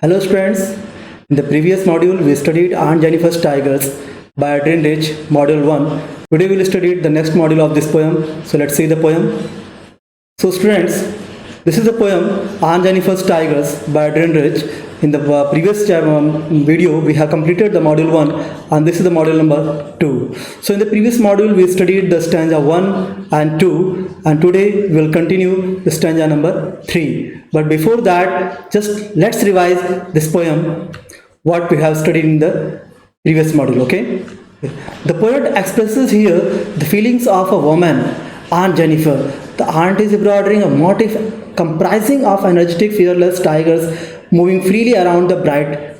Hello students, in the previous module we studied Aunt Jennifer's Tigers by Adrian Rich, module 1. Today we will study the next module of this poem. So let's see the poem. So students, this is the poem Aunt Jennifer's Tigers by Adrian Rich. In the previous video we have completed the module 1 and this is the module number 2. So in the previous module we studied the stanza 1 and 2 and today we will continue the stanza number 3. But before that, just let's revise this poem what we have studied in the previous module, okay? The poet expresses here the feelings of a woman, Aunt Jennifer. The aunt is embroidering a motif comprising of energetic, fearless tigers moving freely around the bright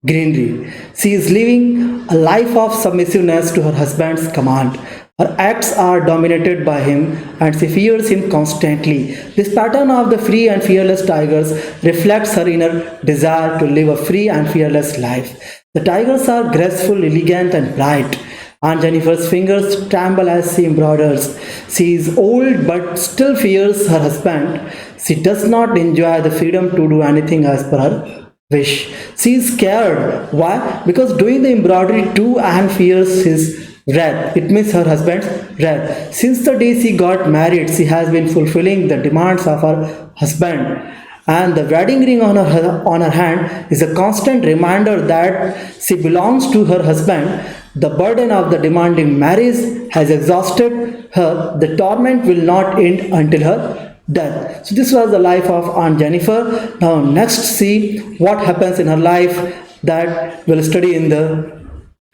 greenery. She is living a life of submissiveness to her husband's command. Her acts are dominated by him and she fears him constantly. This pattern of the free and fearless tigers reflects her inner desire to live a free and fearless life. The tigers are graceful, elegant and bright. Aunt Jennifer's fingers tremble as she embroiders. She is old but still fears her husband. She does not enjoy the freedom to do anything as per her wish. She is scared. Why? Because doing the embroidery too and fears his wrath. It means her husband's wrath. Since the day she got married, she has been fulfilling the demands of her husband. And the wedding ring on her hand is a constant reminder that she belongs to her husband. The burden of the demanding marriage has exhausted her. The torment will not end until her death. So this was the life of Aunt Jennifer. Now next see what happens in her life that we'll study in the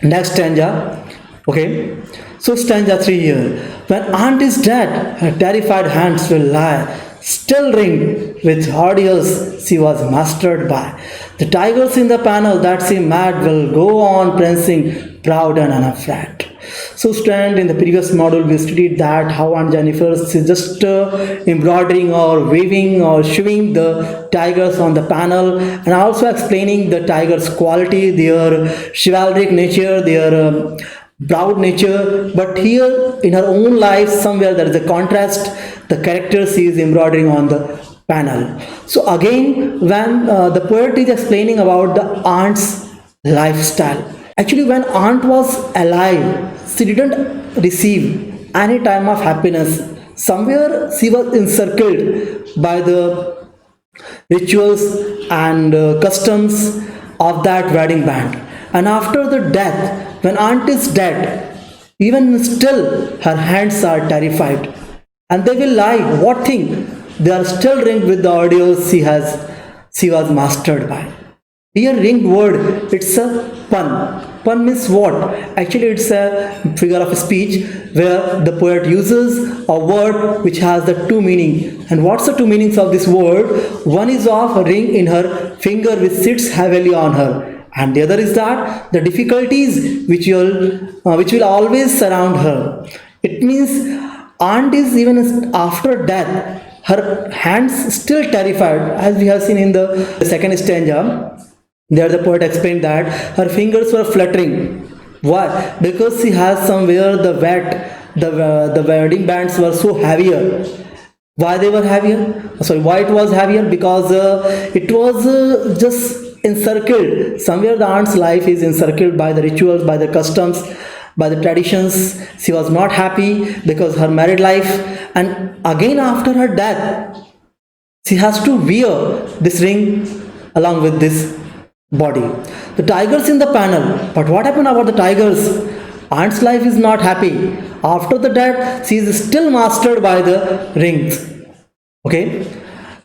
next stanza. Okay, so stanza 3 here. When aunt is dead, her terrified hands will lie, still ringed with ordeals she was mastered by. The tigers in the panel that she mad will go on prancing, proud and unafraid. So stand in the previous module we studied that how Aunt Jennifer is just embroidering or waving or showing the tigers on the panel and also explaining the tigers' quality, their chivalric nature, their proud nature. But here in her own life somewhere there is a contrast, the character she is embroidering on the panel. So again when the poet is explaining about the aunt's lifestyle, actually when aunt was alive she didn't receive any time of happiness. Somewhere she was encircled by the rituals and customs of that wedding band. And after the death, when aunt is dead, even still her hands are terrified and they will lie. What thing? They are still ringed with the ordeals she was mastered by. Here ringed word, it's a pun. Pun means what? Actually it's a figure of speech where the poet uses a word which has the two meaning. And what's the two meanings of this word? One is of a ring in her finger which sits heavily on her. And the other is that the difficulties which will always surround her. It means aunt is even after death, her hands still terrified, as we have seen in the second stanza. There the poet explained that her fingers were fluttering. Why? Because she has somewhere the wedding bands were so heavier. Why they were heavier? Sorry, why it was heavier? Because it was just encircled. Somewhere the aunt's life is encircled by the rituals, by the customs, by the traditions. She was not happy because her married life, and again after her death she has to wear this ring along with this body. The tigers in the panel, but what happened about the tigers? Aunt's life is not happy. After the death she is still mastered by the rings. Okay,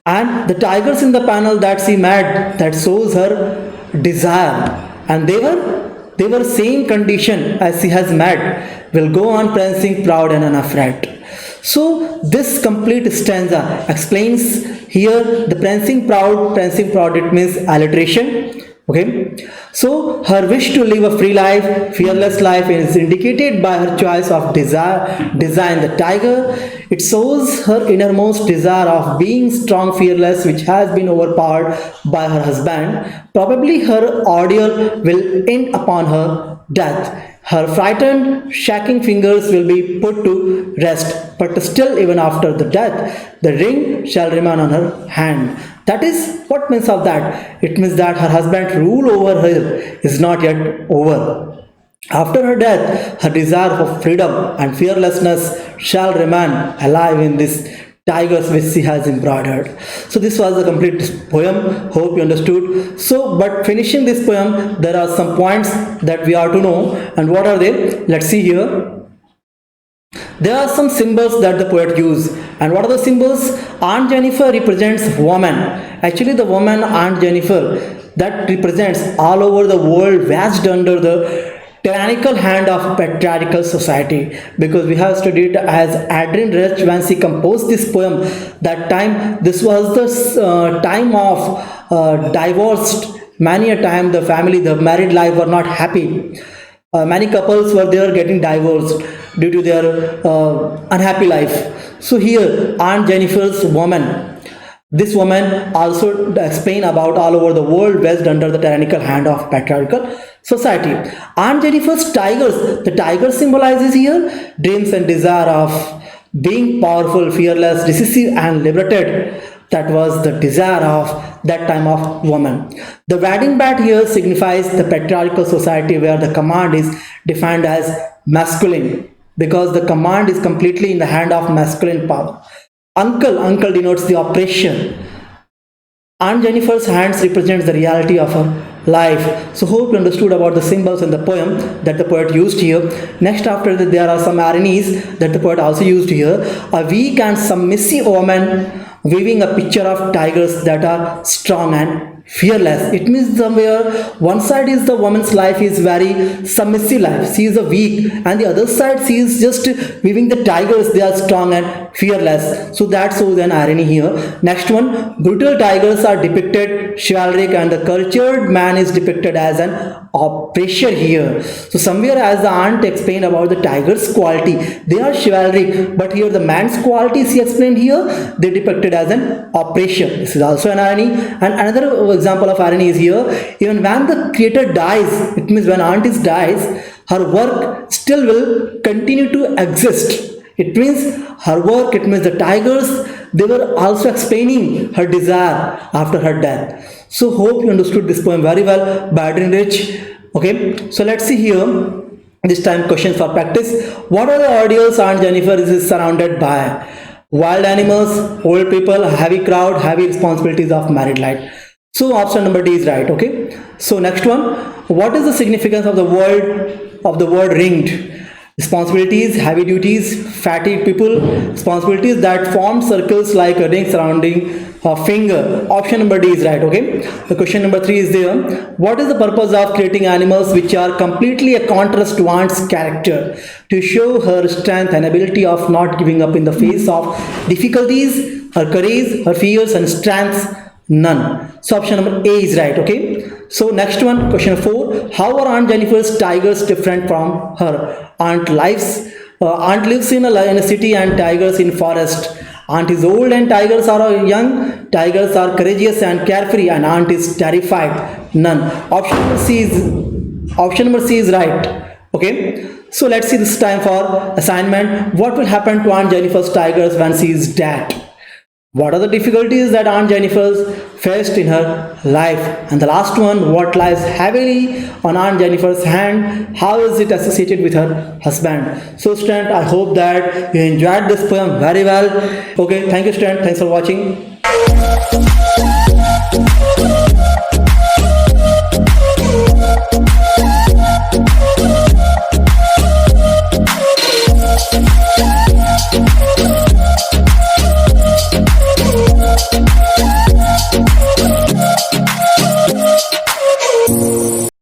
and the tigers in the panel that she mad, that shows her desire, and they were same condition as she has met, will go on prancing, proud and unafraid. So this complete stanza explains here the prancing proud, it means alliteration. Okay, so her wish to live a free life, fearless life is indicated by her choice of design the tiger. It shows her innermost desire of being strong, fearless, which has been overpowered by her husband. Probably her ordeal will end upon her death. Her frightened, shaking fingers will be put to rest, but still even after the death, the ring shall remain on her hand. That is what means of that. It means that her husband's rule over her is not yet over. After her death, her desire for freedom and fearlessness shall remain alive in this tigers which she has embroidered. So this was the complete poem. Hope you understood. So, but finishing this poem, there are some points that we are to know. And what are they? Let's see here. There are some symbols that the poet used. And what are the symbols? Aunt Jennifer represents woman. Actually, the woman Aunt Jennifer that represents all over the world vast under the tyrannical hand of patriarchal society, because we have studied as Adrian Rich when she composed this poem. That time, this was the time of divorced. Many a time the family, the married life were not happy. Many couples were there getting divorced due to their unhappy life. So here, Aunt Jennifer's woman, this woman also explain about all over the world west under the tyrannical hand of patriarchal society. Aunt Jennifer's tigers, the tiger symbolizes here dreams and desire of being powerful, fearless, decisive and liberated. That was the desire of that time of woman. The wedding bat here signifies the patriarchal society where the command is defined as masculine, because the command is completely in the hand of masculine power. Uncle denotes the oppression. Aunt Jennifer's hands represents the reality of her life. So hope you understood about the symbols in the poem that the poet used here. Next, after that, there are some ironies that the poet also used here. A weak and submissive woman weaving a picture of tigers that are strong and fearless. It means somewhere one side is the woman's life is very submissive life, she is a weak, and the other side she is just weaving the tigers, they are strong and fearless. So that shows an irony here. Next one, brutal tigers are depicted chivalric and the cultured man is depicted as an oppressor here. So somewhere, as the aunt explained about the tiger's quality, they are chivalric, but here the man's quality she explained here, they depicted as an oppressor. This is also an irony. And another example of irony is here, even when the creator dies, it means when aunt is dies, her work still will continue to exist. It means her work, it means the tigers, they were also explaining her desire after her death. So hope you understood this poem very well by Adrian Rich. Okay, so let's see here. This time questions for practice. What are the audience Aunt Jennifer is surrounded by? Wild animals, old people, heavy crowd, heavy responsibilities of married life. So option number D is right. Okay. So next one. What is the significance of the word ringed? Responsibilities, heavy duties, fatigued people, responsibilities that form circles like a ring surrounding a finger. Option number D is right. Okay. The question number 3 is there. What is the purpose of creating animals which are completely a contrast to Aunt's character? To show her strength and ability of not giving up in the face of difficulties, her courage, her fears and strengths, none. So option number A is right. Okay. So next one, question 4. How are Aunt Jennifer's tigers different from her? Aunt lives in a city and tigers in forest. Aunt is old and tigers are young. Tigers are courageous and carefree, and aunt is terrified. None. Option number C is right. Okay. So let's see this time for assignment. What will happen to Aunt Jennifer's tigers when she is dead? What are the difficulties that Aunt Jennifer faced in her life? And the last one, what lies heavily on Aunt Jennifer's hand? How is it associated with her husband? So student, I hope that you enjoyed this poem very well. Okay, thank you student. Thanks for watching.